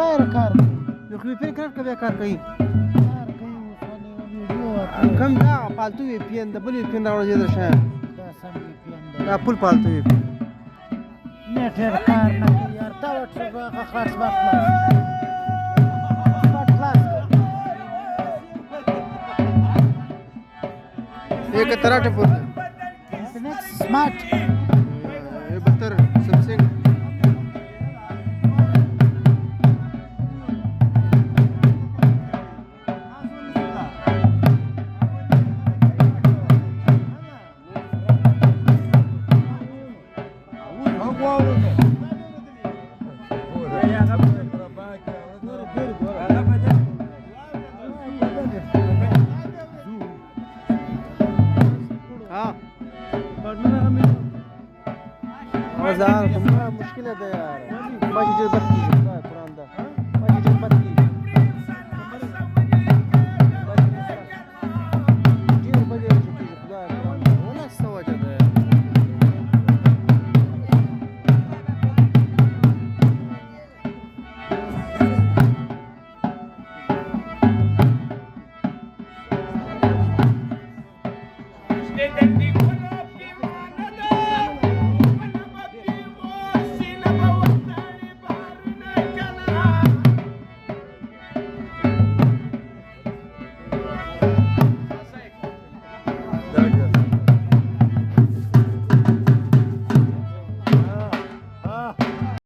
غیر کار کوي یو خو پی کار کوي کار کوي کار کوي اوسونه ویډیو کم دا پالتو وی پی ان د بل وی پی ان راوړل دي شان دا سم VPN دا فل پالتو وی پی नेट कار ना यार तावट से का खास बात क्लास एक तरह से इंटरनेट स्मार्ट